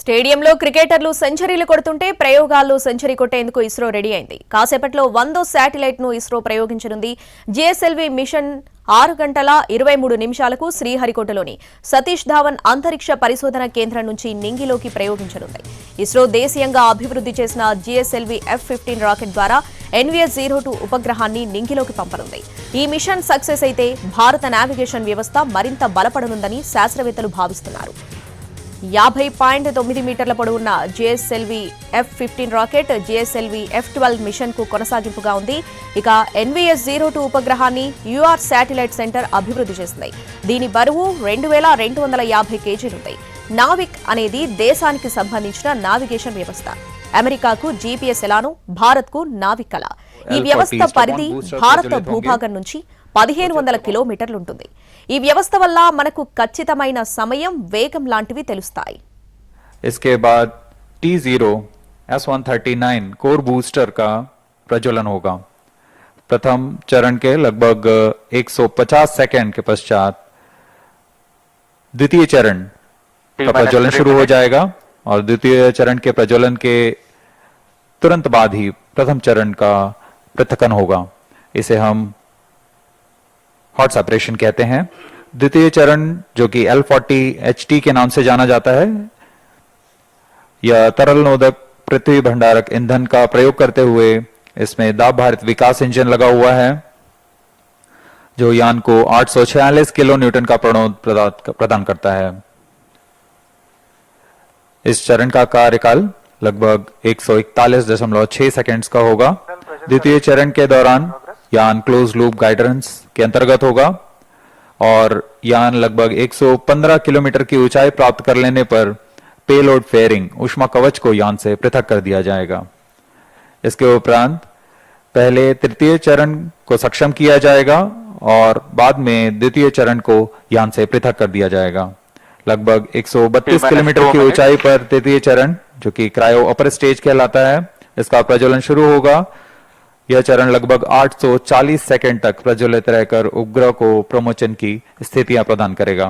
స్టేడియంలో క్రికెటర్లు సెంచరీలు కొడుతుంటే ప్రయోగాల్లో సెంచరీ కొట్టేందుకు ఇస్రో రెడీ అయింది. కాసేపట్లో 100వ శాటిలైట్ ను ఇస్రో ప్రయోగించనుంది. GSLV మిషన్ 6 గంటల 23 నిమిషాలకు శ్రీహరికోటలోని సతీష్ ధావన్ అంతరిక్ష పరిశోధన కేంద్రం నుంచి నింగిలోకి ప్రయోగించనుంది. ఇస్రో దేశీయంగా అభివృద్ధి చేసిన GSLV-F15 రాకెట్ ద్వారా NVS-02 ఉపగ్రహాన్ని నింగిలోకి పంపనుంది. ఈ మిషన్ సక్సెస్ అయితే భారత నావిగేషన్ వ్యవస్థ మరింత బలపడనుందని శాస్త్రవేత్తలు భావిస్తున్నారు. 50.9 మీటర్ల పొడవున్న GSLV-F15 రాకెట్ GSLV-F12 మిషన్ కు కొనసాగింపుగా ఉంది. ఇక NVS-02 ఉపగ్రహాన్ని UR శాటిలైట్ సెంటర్ అభివృద్ధి చేసింది. దీని బరువు 2250 కేజీలుంది. నావిక్ అనేది దేశానికి సంబంధించిన నావిగేషన్ వ్యవస్థ. అమెరికాకు GPS ఎలానో భారత్కు నావిక్ అలా. ఈ వ్యవస్థ పరిధి భారత భూభాగం నుంచి 1500 కిలోమీటర్లుంటుంది. ఈ వ్యవస్థ వల్ల మనకు ఖచ్చితమైన సమయం, వేగం లాంటివి తెలుస్తాయి. इसके बाद T0 S139 कोर बूस्टर का प्रज्वलन होगा. प्रथम चरण के लगभग 150 सेकंड के पश्चात द्वितीय चरण का प्रज्वलन शुरू हो जाएगा और द्वितीय चरण के प्रज्वलन के तुरंत बाद ही प्रथम चरण का पृथक्करण होगा. इसे हम हॉट सेपरेशन कहते हैं. द्वितीय चरण जो कि L40 HT के नाम से जाना जाता है, यह तरल नोदक पृथ्वी भंडारक ईंधन का प्रयोग करते हुए इसमें दाब भारित विकास इंजन लगा हुआ है जो यान को 846 किलो न्यूटन का प्रणोद प्रदान करता है. इस चरण का कार्यकाल लगभग 141.6 सेकंड्स का होगा. द्वितीय चरण के दौरान यान क्लोज लूप गाइडेंस के अंतर्गत होगा और यान लगभग 115 किलोमीटर की ऊंचाई प्राप्त कर लेने पर पेलोड फेयरिंग ऊष्मा कवच को यान से पृथक कर दिया जाएगा. इसके उपरांत पहले तृतीय चरण को सक्षम किया जाएगा और बाद में द्वितीय चरण को यान से पृथक कर दिया जाएगा. लगभग 132 किलोमीटर की ऊंचाई पर तृतीय चरण जो कि क्रायो अपर स्टेज कहलाता है, इसका प्रज्वलन शुरू होगा. यह चरण लगभग 840 सेकंड तक प्रज्वलित रहकर उपग्रह को प्रमोचन की स्थितियां प्रदान करेगा.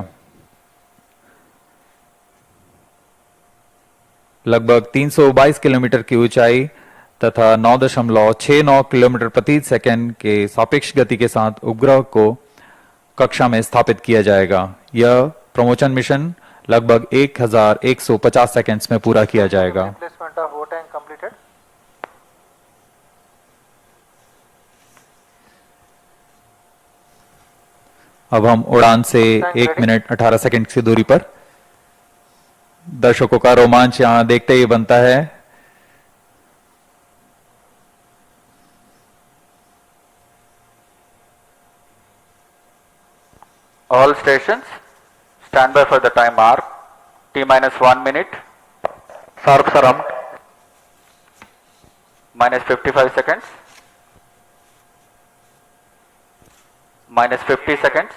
लगभग 322 किलोमीटर की ऊंचाई तथा 9.69 किलोमीटर प्रति सेकंड के सापेक्ष गति के साथ उपग्रह को कक्षा में स्थापित किया जाएगा. यह प्रमोचन मिशन लगभग 1150 सेकंड्स में पूरा किया जाएगा. अब हम उड़ान से 1 मिनट 18 सेकंड की दूरी पर. दर्शकों का रोमांच यहां देखते ही बनता है. All stations stand by for the time mark. T-1 minute. Sharp surround. -55 seconds. -50 seconds.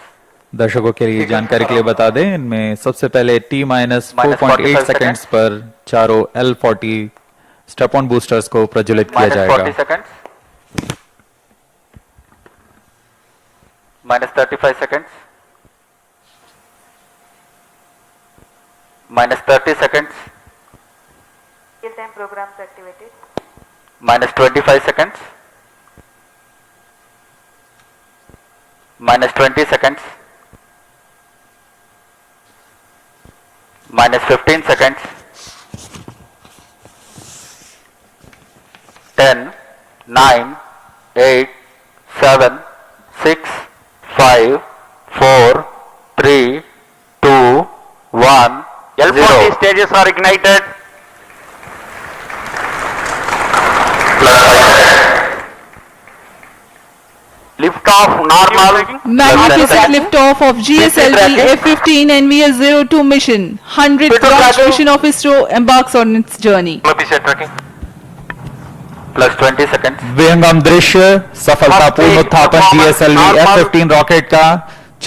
दर्शकों के लिए जानकारी के लिए बता दें, इनमें सबसे पहले T-4.8 सेकंड्स पर चारों L40 स्टेप ऑन बूस्टर्स को प्रज्वलित किया जाएगा. -40 seconds. -35 seconds. -30 seconds. Real-time programs activated. -25 seconds. -20 seconds. -15 seconds. 10, 9, 8, 7, 6, 5, 4, 3, 2, 1, L40 stages are ignited. Lift off normal. Magnificent lift off of GSLV-F15 NVS-02 mission. 100th launch mission of ISRO embarks on its journey. Plus 20 seconds. विहंगम दृश्य सफलतापूर्ण उत्थापन GSLV-F15 rocket का.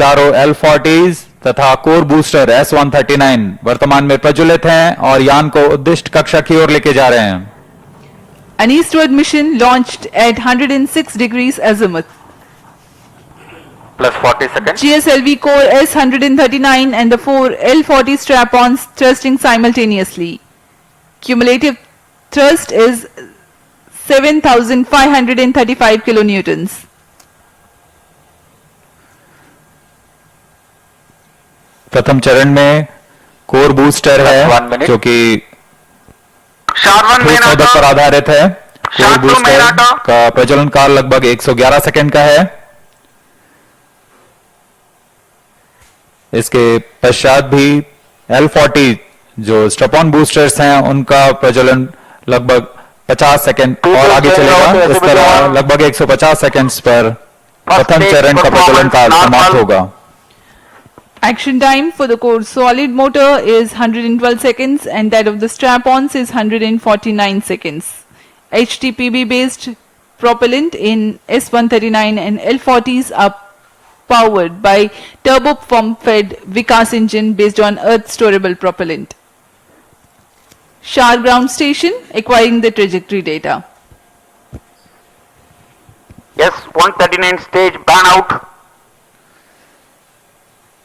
चारों L40s तथा core booster S139 वर्तमान में प्रज्वलित हैं और यान को उद्दिष्ट कक्षा की ओर लेके जा रहे हैं. An eastward mission launched at 106 degrees azimuth. Plus 40 seconds. GSLV core S139 and the 4 L40 strap-ons thrusting simultaneously. Cumulative thrust is 7,535 kilonewtons. प्रथम चरण में कोर बूस्टर है 1 minute. जो कि Sharvan ठोस नोदक पर आधारित है। Core Sharp to booster Minato. का प्रज्वलन काल लगभग 111 सेकंड का है। इसके पश्चात भी L40 जो स्टेप-ऑन बूस्टर्स हैं उनका प्रज्वलन लगभग 50 सेकंड और आगे चलेगा। इस तरह लगभग 150 सेकंड्स पर प्रथम चरण का प्रज्वलन काल समाप्त होगा। Action time for the core solid motor is 112 seconds and that of the strap-ons is 149 seconds. HTPB based propellant in S139 and L40s are powered by turbopump-fed Vikas engine based on earth storable propellant. SHAR ground station acquiring the trajectory data. S139 stage burn out.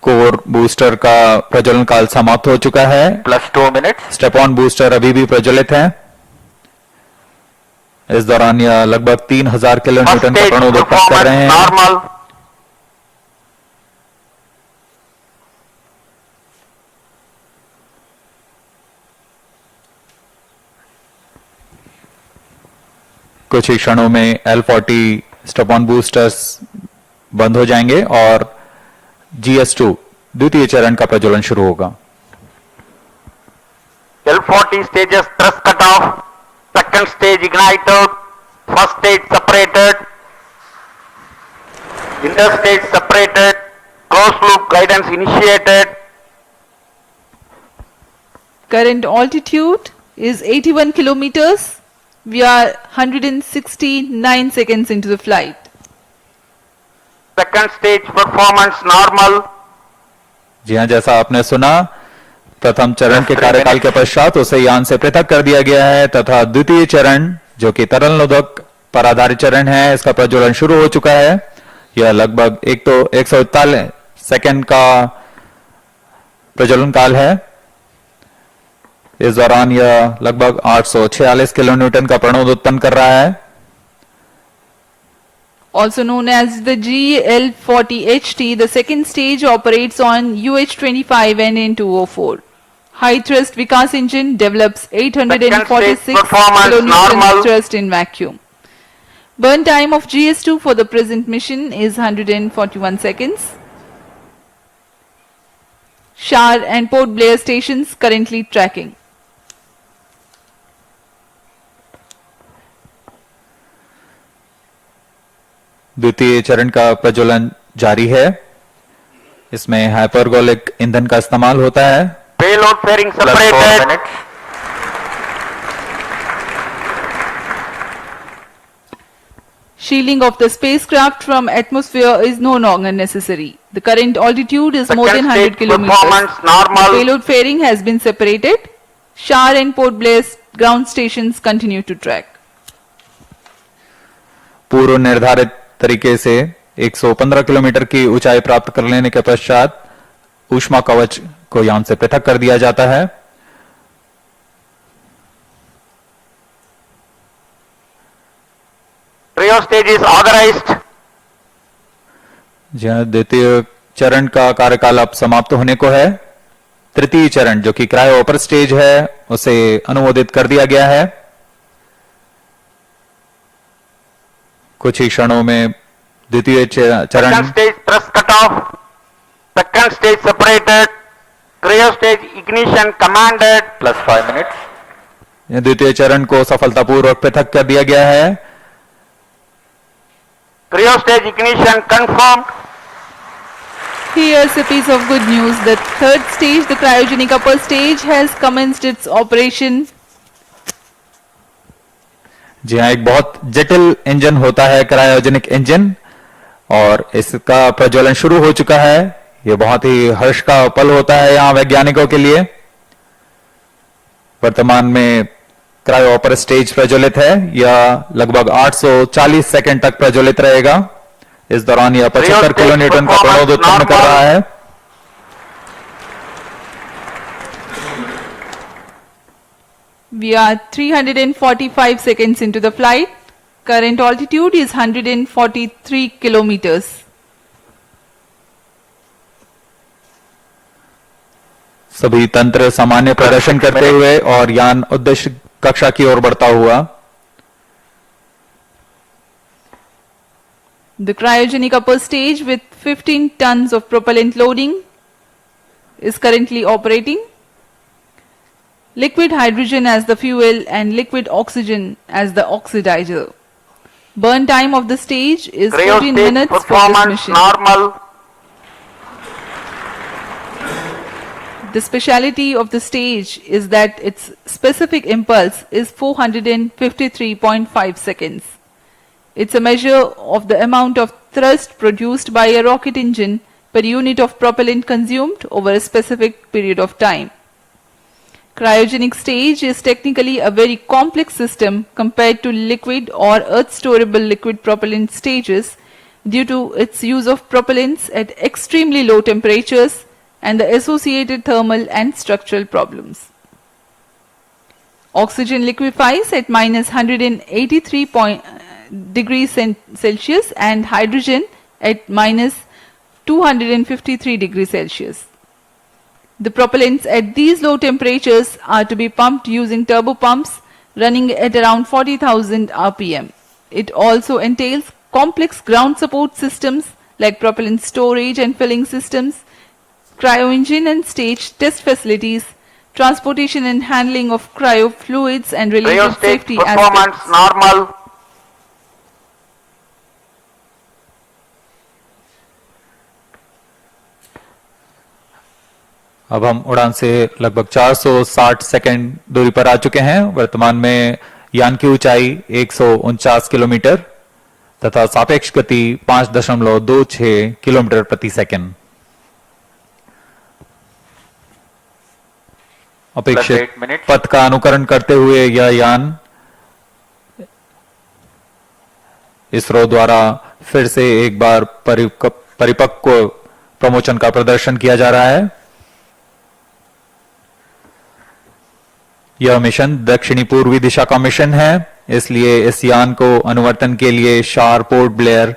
Core booster का प्रज्वलन काल समाप्त हो चुका है। +2 minutes. Step on booster अभी भी प्रज्वलित है। इस दौरान यह लगभग 3000 किलोन्यूटन का प्रणोदक प्राप्त कर रहे हैं। नॉर्मल। कुछ ही क्षणों में L40 स्टेप ऑन बूस्टर्स बंद हो जाएंगे और GS2 द्वितीय चरण का प्रज्वलन शुरू होगा। L40 stages thrust cut off, second stage ignited, first stage separated, interstage separated, closed loop guidance initiated. Current altitude is 81 kilometers. We are 169 seconds into the flight. Second stage performance normal. जी हाँ, जैसा आपने सुना, प्रथम चरण के कार्यकाल के पश्चात उसे यान से पृथक कर दिया गया है तथा द्वितीय चरण जो कि तरल नोदक पर आधारित चरण है, इसका प्रज्वलन शुरू हो चुका है। यह लगभग 141 सेकंड का प्रज्वलन काल है। इस दौरान यह लगभग 846 किलोन्यूटन का प्रणोद उत्पन्न कर रहा है। Also known as the GL40HT, the second stage operates on UH25 and N204. High thrust Vikas engine develops 846 performance kilonewtons normal. thrust in vacuum. Burn time of GS2 for the present mission is 141 seconds. SHAR and Port Blair stations currently tracking. द्वितीय चरण का प्रज्वलन जारी है। इसमें hypergolic ईंधन का इस्तेमाल होता है। Payload fairing separated. Shielding of the spacecraft from atmosphere is no longer necessary. The current altitude is more than 100 kilometers. Performance normal. The payload fairing has been separated. SHAR and Port Blair ground stations continue to track. पूर्व निर्धारित तरीके से 115 kilometre की ऊंचाई प्राप्त कर लेने के पश्चात ऊष्मा कवच को यान से पृथक कर दिया जाता है। Trio stage is authorized. जहां द्वितीय चरण का कार्यकाल अब समाप्त होने को है। तृतीय चरण जो कि क्रायो अपर स्टेज है उसे अनुमोदित कर दिया गया है। कुछ ही क्षणों में द्वितीय चरण Second stage thrust cut off. Second stage separated. Cryo stage ignition commanded. +5 minutes. द्वितीय चरण को सफलतापूर्वक पृथक कर दिया गया है। Cryo stage ignition confirmed. Here's a piece of good news. The third stage, the cryogenic upper stage, has commenced its operation. जी हाँ, एक बहुत जटिल इंजन होता है क्रायोजेनिक इंजन और इसका प्रज्वलन शुरू हो चुका है। यह बहुत ही हर्ष का पल होता है यहाँ वैज्ञानिकों के लिए। वर्तमान में क्रायो अपर स्टेज प्रज्वलित है। यह लगभग 840 सेकंड तक प्रज्वलित रहेगा। इस दौरान यह 75 किलोन्यूटन का प्रणोद उत्पन्न कर रहा है। We are 345 seconds into the flight. Current altitude is 143 kilometers. सभी तंत्र सामान्य प्रदर्शन करते हुए और यान उद्देश्य कक्षा की ओर बढ़ता हुआ। The cryogenic upper stage with 15 tons of propellant loading is currently operating. Liquid hydrogen as the fuel and liquid oxygen as the oxidizer. Burn time of the stage is Cryo 14 stage minutes for this performance mission. normal. The speciality of the stage is that its specific impulse is 453.5 seconds. It's a measure of the amount of thrust produced by a rocket engine per unit of propellant consumed over a specific period of time. Cryogenic stage is technically a very complex system compared to liquid or earth-storable liquid propellant stages due to its use of propellants at extremely low temperatures and the associated thermal and structural problems. Oxygen liquefies at minus 183 degrees Celsius and hydrogen at minus 253 degrees Celsius. The propellants at these low temperatures are to be pumped using turbo pumps running at around 40,000 RPM. It also entails complex ground support systems like propellant storage and filling systems, cryo engine and stage test facilities, transportation and handling of cryo fluids and related Cryo stage safety performance aspects. normal. अब हम उड़ान से लगभग 460 second दूरी पर आ चुके हैं। वर्तमान में यान की ऊंचाई 149 किलोमीटर तथा सापेक्ष गति 5.26 किलोमीटर प्रति सेकंड। अपेक्षित 8 minutes. पथ का अनुकरण करते हुए यह यान इसरो द्वारा फिर से एक बार परिपक्व प्रमोशन का प्रदर्शन किया जा रहा है। यह मिशन दक्षिणी पूर्वी दिशा का मिशन है, इसलिए इस यान को अनुवर्तन के लिए शार, पोर्ट ब्लेयर,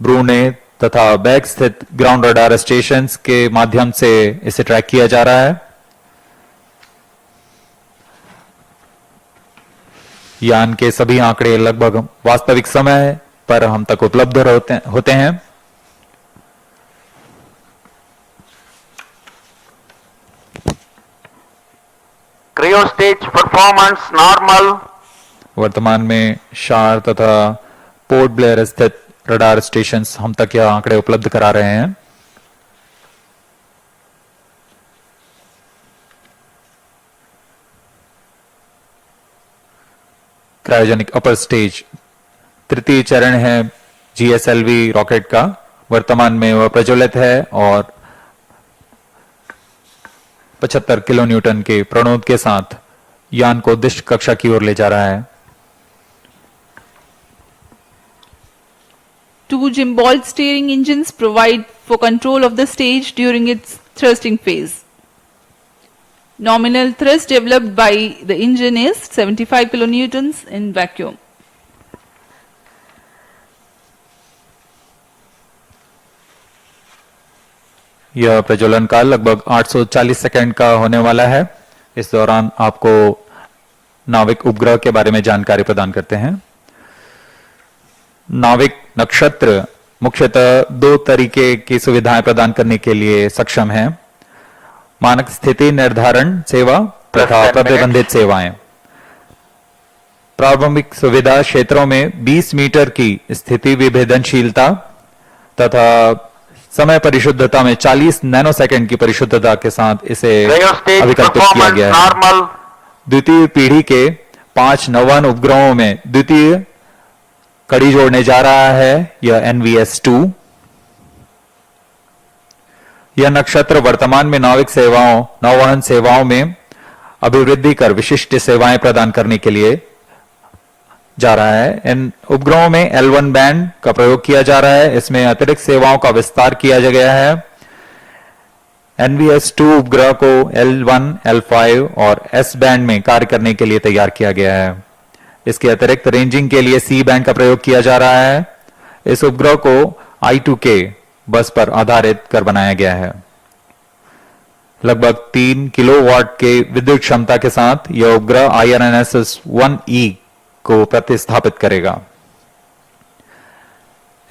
ब्रूने तथा बैग स्थित ग्राउंड रडार स्टेशन के माध्यम से इसे ट्रैक किया जा रहा है। यान के सभी आंकड़े लगभग वास्तविक समय पर हम तक उपलब्ध होते हैं। Cryo stage performance normal. वर्तमान में शार तथा पोर्ट ब्लेयर स्थित रडार स्टेशन हम तक यह आंकड़े उपलब्ध करा रहे हैं। क्रायोजेनिक अपर स्टेज तृतीय चरण है GSLV रॉकेट का। वर्तमान में वह प्रज्वलित है और 75 किलो न्यूटन के प्रणोद के साथ यान को उद्दिष्ट कक्षा की ओर ले जा रहा है। Two gimbal steering engines provide for control of the stage during its thrusting phase. Nominal thrust developed by the engine is 75 kilonewtons in vacuum. यह प्रज्वलन काल लगभग 840 सेकंड का होने वाला है। इस दौरान आपको नाविक उपग्रह के बारे में जानकारी प्रदान करते हैं। नाविक नक्षत्र मुख्यतः दो तरीके की सुविधाएं प्रदान करने के लिए सक्षम है: मानक स्थिति निर्धारण सेवा तथा प्रतिबंधित सेवाएं। प्रारंभिक सुविधा क्षेत्रों में 20 मीटर की स्थिति विभेदनशीलता तथा समय परिशुद्धता में 40 नैनोसेकंड की परिशुद्धता के साथ इसे अभिकल्पित किया गया है। द्वितीय पीढ़ी के 5 नौवहन उपग्रहों में द्वितीय कड़ी जोड़ने जा रहा है यह NVS-02। यह नक्षत्र वर्तमान में नाविक सेवाओं नौवहन सेवाओं में अभिवृद्धि कर विशिष्ट सेवाएं प्रदान करने के लिए जा रहा है। इन उपग्रहों में L1 बैंड का प्रयोग किया जा रहा है। इसमें अतिरिक्त सेवाओं का विस्तार किया गया है। NVS-2 उपग्रह को L1, L5 और S बैंड में कार्य करने के लिए तैयार किया गया है। इसके अतिरिक्त रेंजिंग के लिए C बैंड का प्रयोग किया जा रहा है। इस उपग्रह को I2K बस पर आधारित कर बनाया गया है। लगभग 3 किलोवाट के विद्युत क्षमता के साथ यह उपग्रह IRNSS-1E को प्रतिस्थापित करेगा।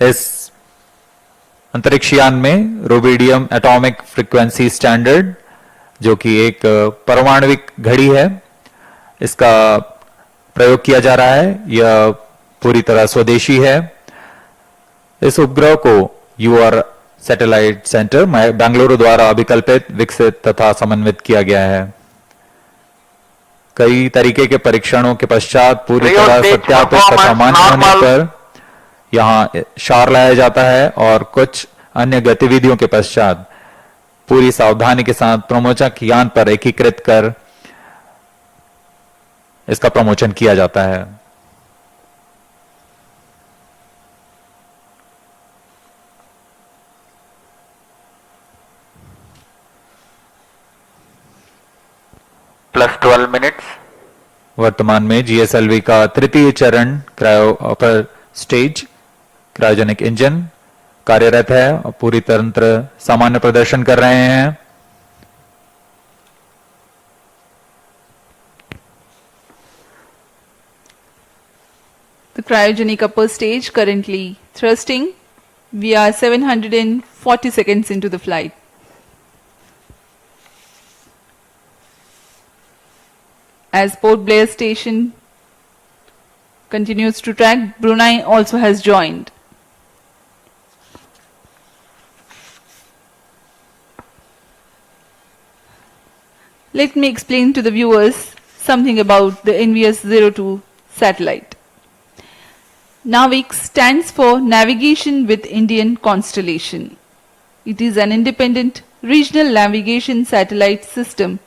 इस अंतरिक्ष यान में रुबिडियम एटॉमिक फ्रीक्वेंसी स्टैंडर्ड, जो कि एक परमाणविक घड़ी है, इसका प्रयोग किया जा रहा है। यह पूरी तरह स्वदेशी है। इस उपग्रह को यूआर सैटेलाइट सेंटर बेंगलुरु द्वारा अभिकल्पित, विकसित तथा समन्वित किया गया है। कई तरीके के परीक्षणों के पश्चात पूरी तरह सत्यापित तथा मान्य होने पर यहां शार लाया जाता है और कुछ अन्य गतिविधियों के पश्चात पूरी सावधानी के साथ प्रमोचक यान पर एकीकृत कर इसका प्रमोशन किया जाता है। +12 minutes. वर्तमान में GSLV का तृतीय चरण अपर स्टेज क्रायोजेनिक इंजन कार्यरत है और पूरी तंत्र सामान्य प्रदर्शन कर रहे हैं। The cryogenic upper stage currently thrusting. We are 740 seconds into the flight. As Port Blair station continues to track, Brunei also has joined. Let me explain to the viewers something about the NVS-02 satellite. NAVIC stands for Navigation with Indian Constellation. It is an independent regional navigation satellite system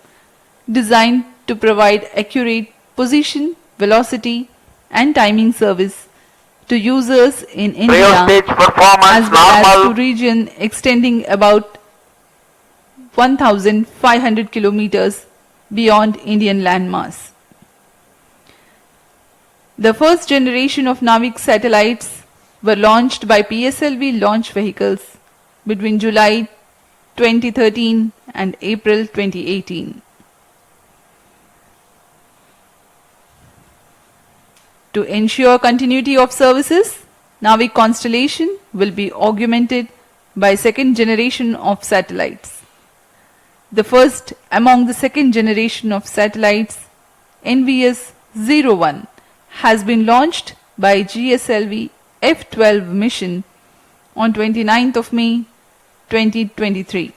designed to provide accurate position, velocity and timing service to users in India Stage performance as well as normal. to region extending about 1,500 kilometers beyond Indian landmass. The first generation of NAVIC satellites were launched by PSLV launch vehicles between July 2013 and April 2018. To ensure continuity of services, NAVIC constellation will be augmented by second generation of satellites. The first among the second generation of satellites, NVS-01, has been launched by GSLV-F15 mission on 29th of May 2023.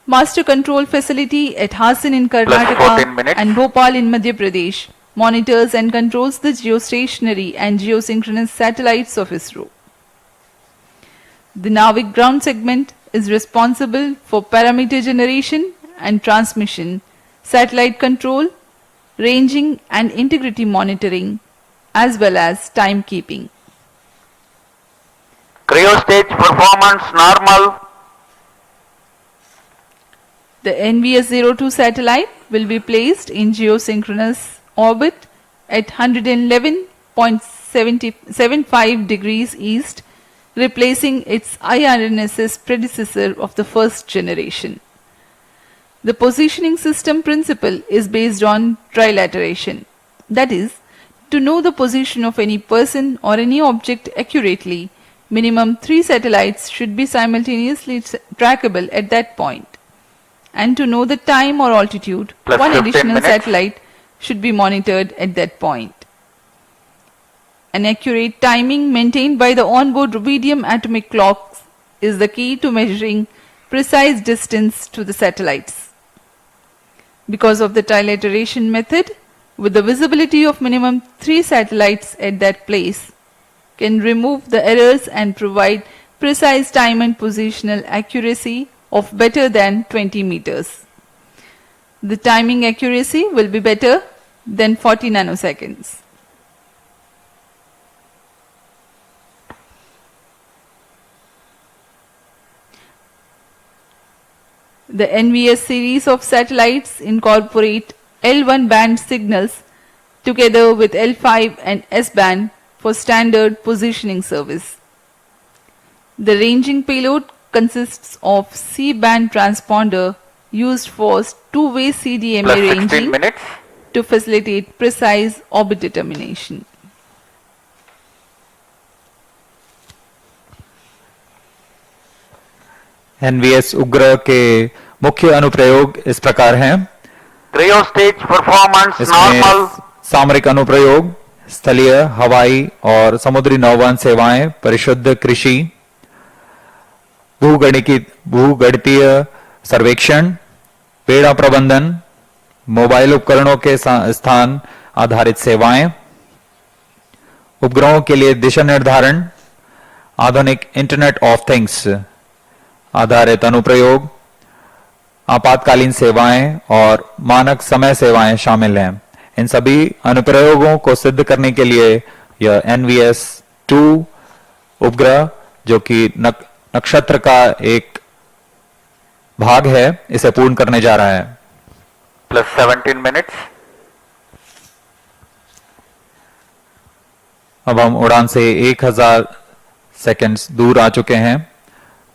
Master control facility at Hassan in 14 Karnataka minutes. and Bhopal in Madhya Pradesh monitors and controls the geostationary and geosynchronous satellites of ISRO. The NAVIC ground segment is responsible for parameter generation and transmission, satellite control, ranging and integrity monitoring, as well as timekeeping. Cryo stage performance normal. The NVS-02 satellite will be placed in geosynchronous orbit at 111.75 degrees east, replacing its IRNSS predecessor of the first generation. The positioning system principle is based on trilateration, that is, to know the position of any person or any object accurately, minimum 3 satellites should be simultaneously trackable at that point. And to know the time or altitude, Plus one 15 additional minutes. satellite should be monitored at that point. An accurate timing maintained by the onboard rubidium atomic clocks is the key to measuring precise distance to the satellites. Because of the trilateration method, with the visibility of minimum 3 satellites at that place, can remove the errors and provide precise time and positional accuracy of better than 20 meters. The timing accuracy will be better than 40 nanoseconds. The NVS series of satellites incorporate L1 band signals together with L5 and S band for standard positioning service. The ranging payload consists of C-band transponder used for two-way CDMA Plus 16 ranging minutes. to facilitate precise orbit determination. NVS उपग्रह के मुख्य अनुप्रयोग इस प्रकार हैं। Cryo stage performance इसमें normal. सामरिक अनुप्रयोग, स्थलीय, हवाई और समुद्री नौवहन सेवाएं, परिशुद्ध कृषि, भूगणितीय सर्वेक्षण, पेड़ा प्रबंधन, मोबाइल उपकरणों के स्थान आधारित सेवाएं, उपग्रहों के लिए दिशा निर्धारण, आधुनिक इंटरनेट ऑफ थिंग्स आधारित अनुप्रयोग, आपातकालीन सेवाएं और मानक समय सेवाएं शामिल हैं। इन सभी अनुप्रयोगों को सिद्ध करने के लिए यह NVS-02 उपग्रह, जो कि नक्षत्र का एक भाग है, इसे पूर्ण करने जा रहा है। Plus 17 minutes. अब हम उड़ान से 1000 सेकंड्स दूर आ चुके हैं।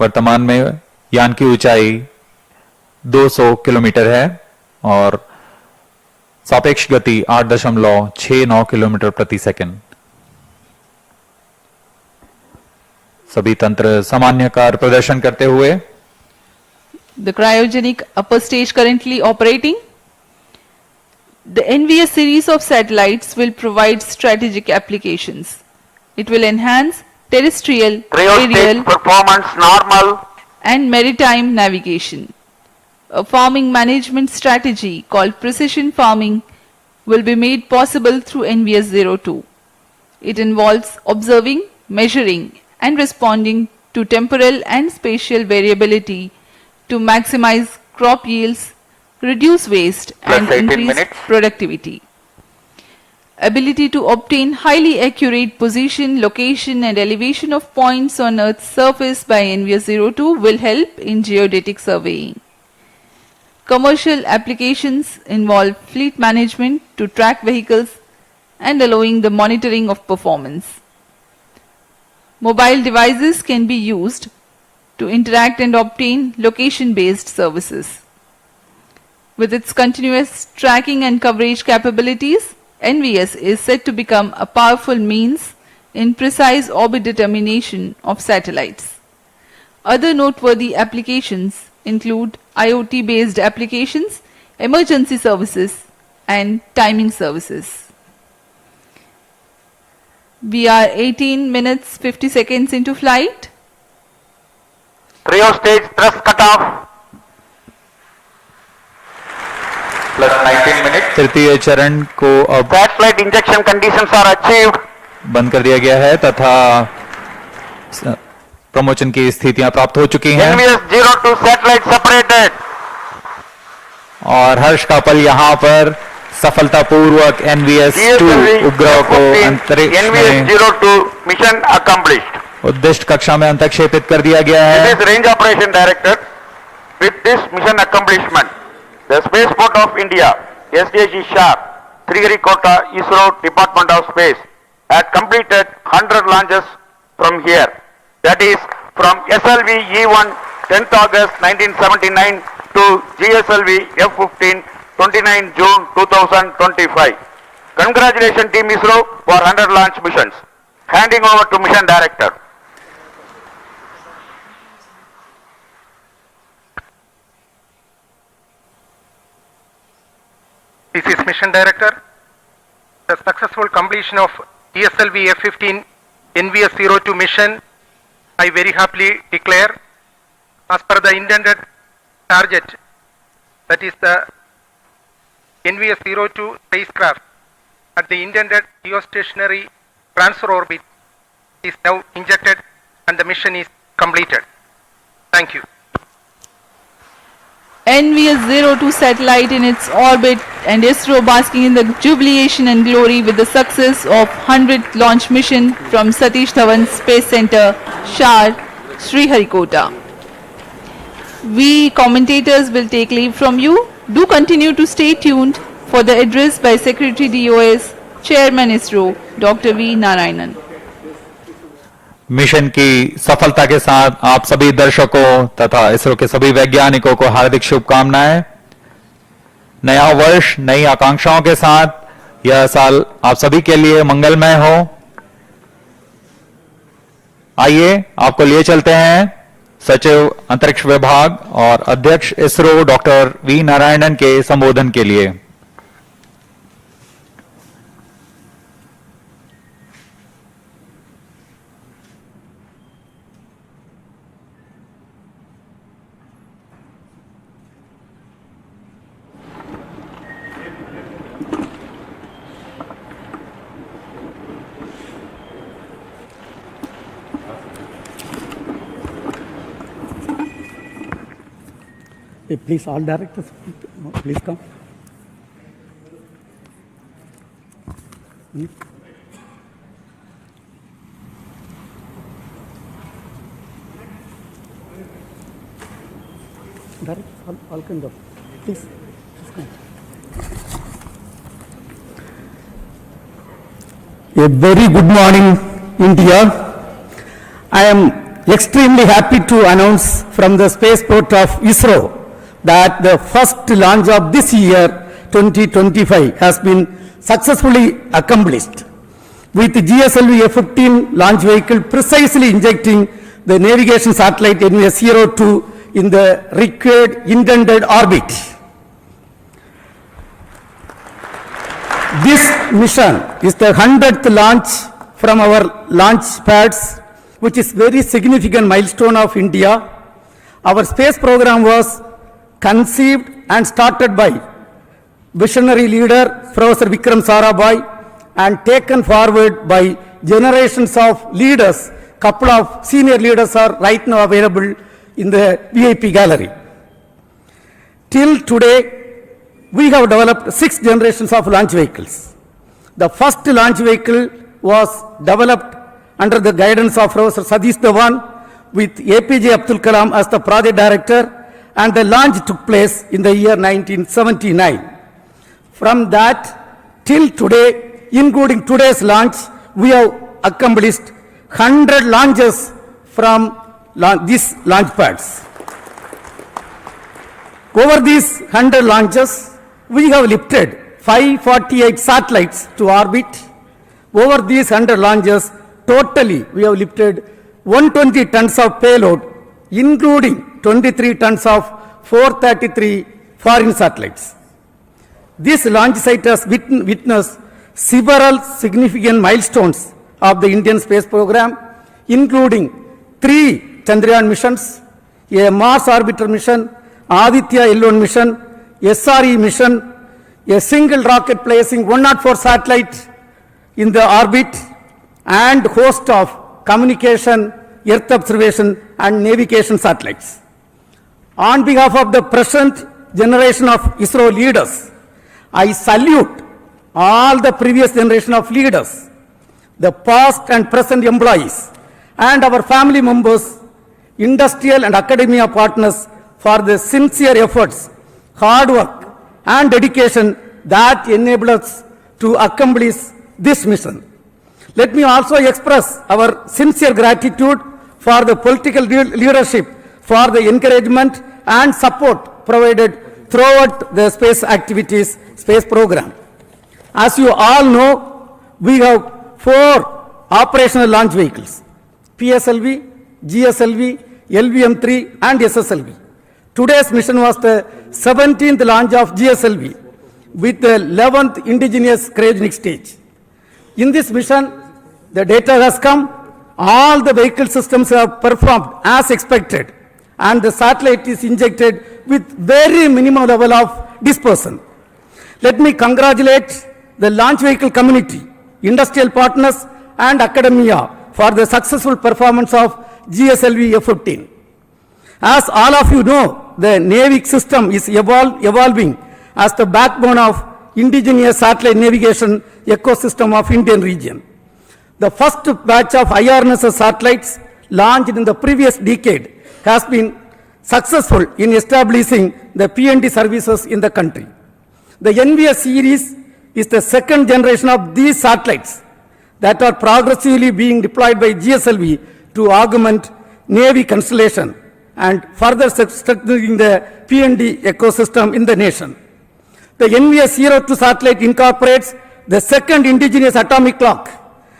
वर्तमान में यान की ऊंचाई 200 किलोमीटर है और सापेक्ष गति 8.69 किलोमीटर प्रति सेकंड। सभी तंत्र सामान्य कार्य प्रदर्शन करते हुए The cryogenic upper stage currently operating. The NVS series of satellites will provide strategic applications. It will enhance terrestrial, Cryo stage aerial performance normal. and maritime navigation. A farming management strategy called precision farming will be made possible through NVS-02. It involves observing, measuring and responding to temporal and spatial variability to maximize crop yields, reduce waste Plus and 18 increase minutes. productivity. Ability to obtain highly accurate position, location and elevation of points on Earth's surface by NVS-02 will help in geodetic surveying. Commercial applications involve fleet management to track vehicles and allowing the monitoring of performance. Mobile devices can be used to interact and obtain location-based services. With its continuous tracking and coverage capabilities, NVS is set to become a powerful means in precise orbit determination of satellites. Other noteworthy applications include IoT-based applications, emergency services, and timing services. We are 18 minutes 50 seconds into flight. Cryo stage thrust cutoff. Plus 19 minutes. तृतीय चरण को अब Satellite injection conditions are achieved. बंद कर दिया गया है तथा प्रमोशन की स्थितियां प्राप्त हो चुकी हैं NVS-02 satellite separated. और हर्ष का पल यहाँ पर सफलतापूर्वक NVS-2 उपग्रह को अंतरिक्ष में NVS-02 mission accomplished. उद्दिष्ट कक्षा में अंतक्षेपित कर दिया गया This है। is range operation director. With this mission accomplishment, the Spaceport of India, SDG SHAR, Sriharikota, ISRO Department of Space, had completed 100 launches from here. That is from GSLV-E1 10th August 1979 to GSLV-F15 29 June 2025. Congratulations Team ISRO for 100 launch missions. Handing over to Mission Director. This is Mission Director. The successful completion of GSLV-F15 NVS-02 mission, I very happily declare, as per the intended target, that is the NVS-02 spacecraft at the intended geostationary transfer orbit is now injected and the mission is completed. Thank you. NVS-02 satellite in its orbit and ISRO basking in the jubilation and glory with the success of 100th launch mission from Satish Dhawan Space Center, SHAR, Sriharikota. We commentators will take leave from you. Do continue to stay tuned for the address by Secretary DOS, Chairman ISRO, Dr. V. Narayanan. Mission की सफलता के साथ आप सभी दर्शकों तथा इसरो के सभी वैज्ञानिकों को हार्दिक शुभकामनाएं। नया वर्ष नई आकांक्षाओं के साथ यह साल आप सभी के लिए मंगलमय हो। आइए आपको लिए चलते हैं सचिव अंतरिक्ष विभाग और अध्यक्ष इसरो डॉक्टर वी नारायणन के संबोधन के लिए। Please, all directors, please come. Directors, all can go. Please come. A very good morning, India. I am extremely happy to announce from the spaceport of ISRO that the first launch of this year 2025 has been successfully accomplished with the GSLV-F15 launch vehicle precisely injecting the navigation satellite NVS-02 in the required intended orbit. This mission is the 100th launch from our launch pads, which is very significant milestone of India. Our space program was conceived and started by visionary leader Professor Vikram Sarabhai and taken forward by generations of leaders. Couple of senior leaders are right now available in the VIP gallery. Till today, we have developed 6 generations of launch vehicles. The first launch vehicle was developed under the guidance of Professor Satish Dhawan with APJ Abdul Kalam as the project director, and the launch took place in the year 1979. From that till today, including today's launch, we have accomplished 100 launches from these launch pads. Over these 100 launches, we have lifted 548 satellites to orbit. Over these 100 launches, totally we have lifted 120 tons of payload, including 23 tons of 433 foreign satellites. This launch site has witnessed several significant milestones of the Indian space program, including 3 Chandrayaan missions, a Mars orbiter mission, Aditya L1 mission, SRE mission, a single rocket placing 104 satellites in the orbit, and host of communication, earth observation and navigation satellites. On behalf of the present generation of ISRO leaders, I salute all the previous generation of leaders, the past and present employees, and our family members, industrial and academia partners for the sincere efforts, hard work, and dedication that enable us to accomplish this mission. Let me also express our sincere gratitude for the political leadership for the encouragement and support provided throughout the space activities, space program. As you all know, we have 4 operational launch vehicles: PSLV, GSLV, LVM-3 and SSLV. Today's mission was the 17th launch of GSLV with the 11th indigenous cryogenic stage. In this mission, the data has come, all the vehicle systems have performed as expected, and the satellite is injected with very minimum level of dispersion. Let me congratulate the launch vehicle community, industrial partners and academia for the successful performance of GSLV-F15. As all of you know, the NAVIC system is evolving as the backbone of indigenous satellite navigation ecosystem of Indian region. The first batch of IRNSS satellites launched in the previous decade has been successful in establishing the PND services in the country. The NVS series is the second generation of these satellites that are progressively being deployed by GSLV to augment Navy constellation and further strengthening the PND ecosystem in the nation. The NVS-02 satellite incorporates the second indigenous atomic clock,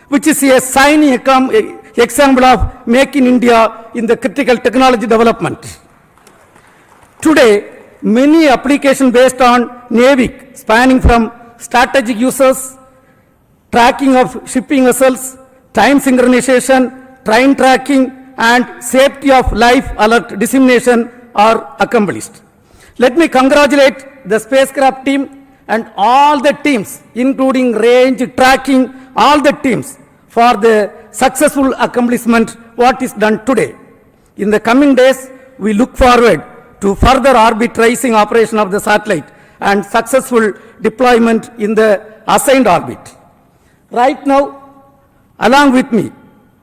which is a shining example of Make in India in the critical technology development. Today, many applications based on NAVIC, spanning from strategic uses, tracking of shipping vessels, time synchronization, train tracking, and safety of life alert dissemination are accomplished. Let me congratulate the spacecraft team and all the teams, including range, tracking, all the teams for the successful accomplishment what is done today. In the coming days, we look forward to further orbit tracing operation of the satellite and successful deployment in the assigned orbit. Right now, along with me,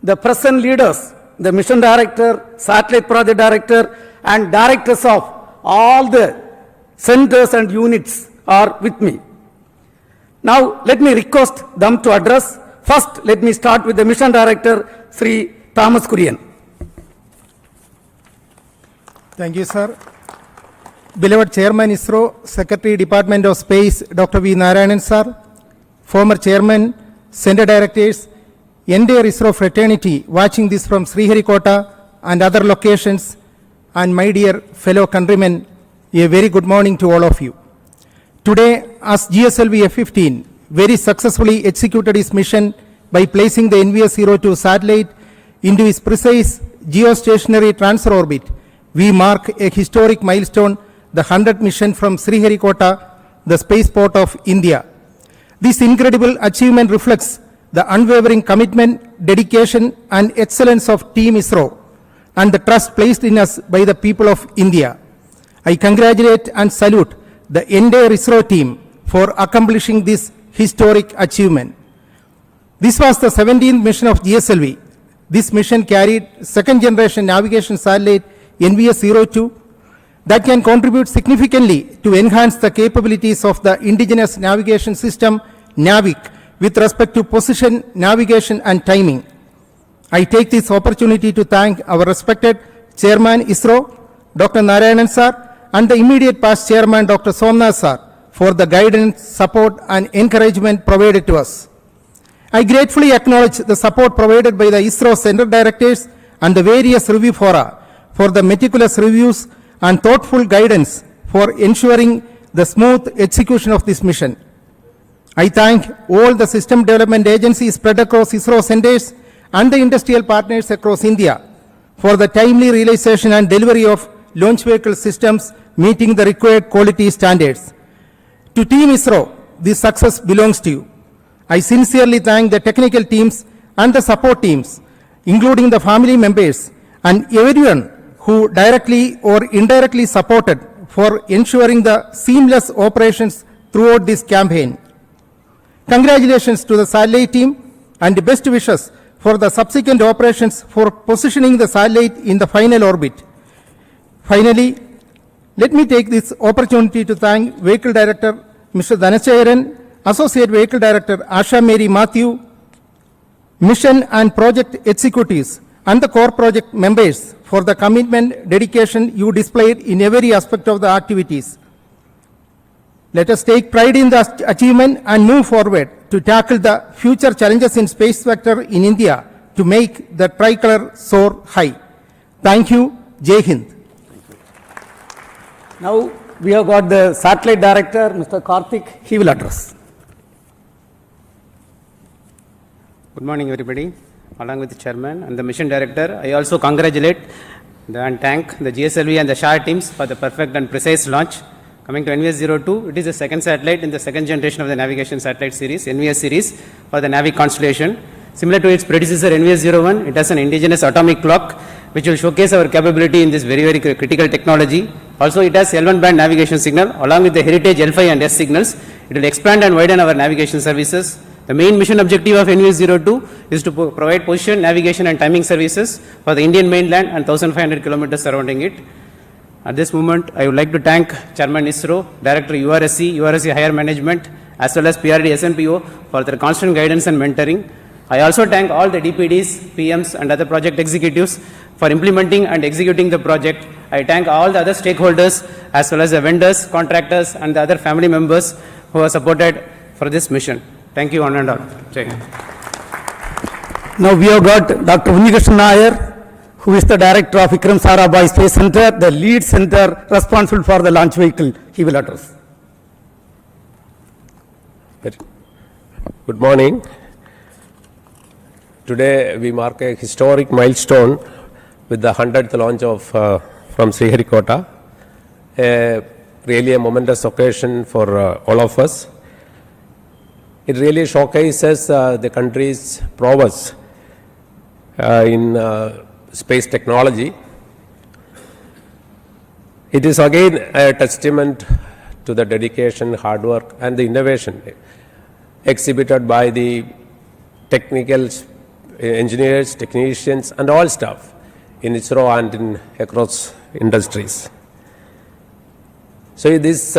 the present leaders, the mission director, satellite project director, and directors of all the centers and units are with me. Now, let me request them to address. First, let me start with the mission director, Sri Thomas Kurian. Thank you, sir. Beloved Chairman ISRO, Secretary Department of Space, Dr. V. Narayanan, sir, former Chairman, Center Directors, entire ISRO fraternity watching this from Sriharikota and other locations, and my dear fellow countrymen, a very good morning to all of you. Today, as GSLV-F15 very successfully executed its mission by placing the NVS-02 satellite into its precise geostationary transfer orbit, we mark a historic milestone, the 100th mission from Sriharikota, the spaceport of India. This incredible achievement reflects the unwavering commitment, dedication, and excellence of Team ISRO and the trust placed in us by the people of India. I congratulate and salute the entire ISRO team for accomplishing this historic achievement. This was the 17th mission of GSLV. This mission carried second generation navigation satellite NVS-02 that can contribute significantly to enhance the capabilities of the indigenous navigation system NAVIC with respect to position, navigation, and timing. I take this opportunity to thank our respected Chairman ISRO, Dr. Narayanan sir, and the immediate past Chairman Dr. Somnath sir for the guidance, support, and encouragement provided to us. I gratefully acknowledge the support provided by the ISRO Center Directors and the various review fora for the meticulous reviews and thoughtful guidance for ensuring the smooth execution of this mission. I thank all the system development agencies spread across ISRO centers and the industrial partners across India for the timely realization and delivery of launch vehicle systems meeting the required quality standards. To Team ISRO, this success belongs to you. I sincerely thank the technical teams and the support teams, including the family members and everyone who directly or indirectly supported for ensuring the seamless operations throughout this campaign. Congratulations to the satellite team and best wishes for the subsequent operations for positioning the satellite in the final orbit. Finally, let me take this opportunity to thank Vehicle Director Mr. Dhanachairan, Associate Vehicle Director Asha Mary Matthew, Mission and Project Executives, and the core project members for the commitment, dedication you displayed in every aspect of the activities. Let us take pride in the achievement and move forward to tackle the future challenges in space sector in India to make the tricolor soar high. Thank you. Jai Hind. Now we have got the satellite director, Mr. Karthik. He will address. Good morning, everybody. Along with the chairman and the mission director, I also congratulate and thank the GSLV and the SHAR teams for the perfect and precise launch. Coming to NVS-02, it is the second satellite in the second generation of the navigation satellite series, NVS series, for the NAVIC constellation. Similar to its predecessor NVS-01, it has an indigenous atomic clock, which will showcase our capability in this very, very critical technology. Also, it has L1 band navigation signal, along with the heritage L5 and S signals. It will expand and widen our navigation services. The main mission objective of NVS-02 is to provide position, navigation, and timing services for the Indian mainland and 1,500 kilometers surrounding it. At this moment, I would like to thank Chairman ISRO, Director URSC Higher Management, as well as PRD SMPO for their constant guidance and mentoring. I also thank all the DPDs, PMs and other project executives for implementing and executing the project. I thank all the other stakeholders as well as the vendors, contractors and the other family members who are supported for this mission. Thank you one and all. Jai Hind. Now we have got Dr. Vanitha Nair, who is the director of Vikram Sarabhai Space Center, the lead center responsible for the launch vehicle. He will address. Good morning. Today we mark a historic milestone with the 100th launch of from Sriharikota. Really a momentous occasion for all of us. It really showcases the country's prowess in space technology. It is again a testament to the dedication, hard work and the innovation exhibited by the technical engineers, technicians and all staff in ISRO and across industries. So this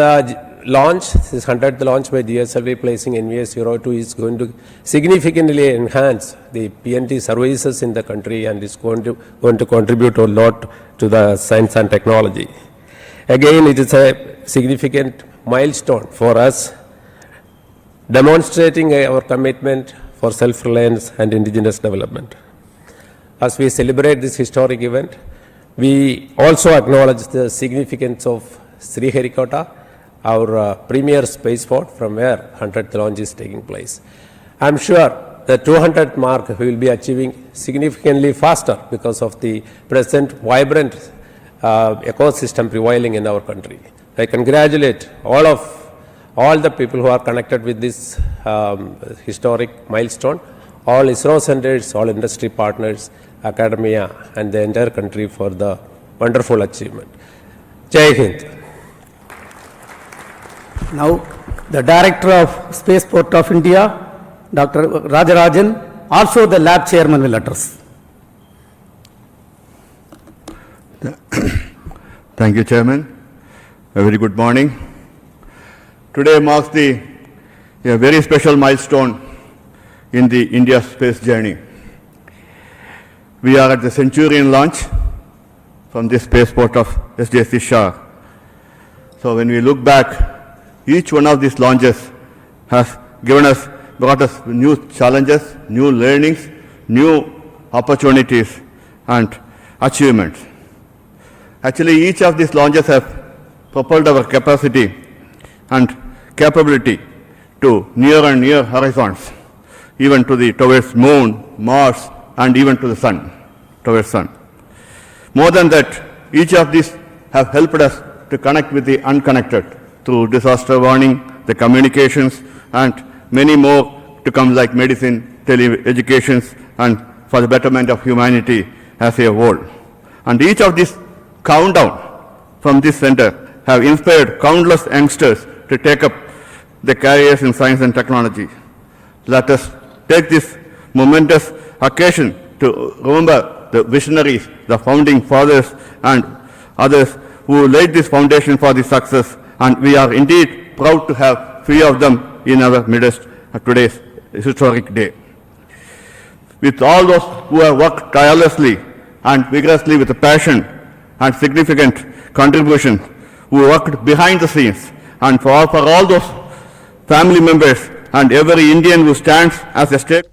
launch, this 100th launch by GSLV placing NVS-02 is going to significantly enhance the PNT services in the country and is going to contribute a lot to the science and technology. Again, it is a significant milestone for us, demonstrating our commitment for self-reliance and indigenous development. As we celebrate this historic event, we also acknowledge the significance of Sriharikota, our premier spaceport from where 100th launch is taking place. I am sure the 200th mark we will be achieving significantly faster because of the present vibrant ecosystem prevailing in our country. I congratulate all the people who are connected with this historic milestone, all ISRO centers, all industry partners, academia and the entire country for the wonderful achievement. Jai Hind. Now, the Director of Spaceport of India, Dr. Rajarajan, also the lab chairman will address. Thank you, Chairman. A very good morning. Today marks a very special milestone in the India space journey. We are at the Centurion launch from the spaceport of SJC Shah. So when we look back, each one of these launches has brought us new challenges, new learnings, new opportunities and achievements. Actually, each of these launches have propelled our capacity and capability to near and near horizons, even to towards moon, Mars, and even to the sun, towards sun. More than that, each of these have helped us to connect with the unconnected through disaster warning, the communications, and many more to come like medicine, tele-educations, and for the betterment of humanity as a whole. And each of these countdown from this center have inspired countless youngsters to take up the careers in science and technology. Let us take this momentous occasion to remember the visionaries, the founding fathers and others who laid this foundation for the success, and we are indeed proud to have few of them in our midst at today's historic day. With all those who have worked tirelessly and vigorously with a passion and significant contribution, who worked behind the scenes, and for all those family members and every Indian who stands as a state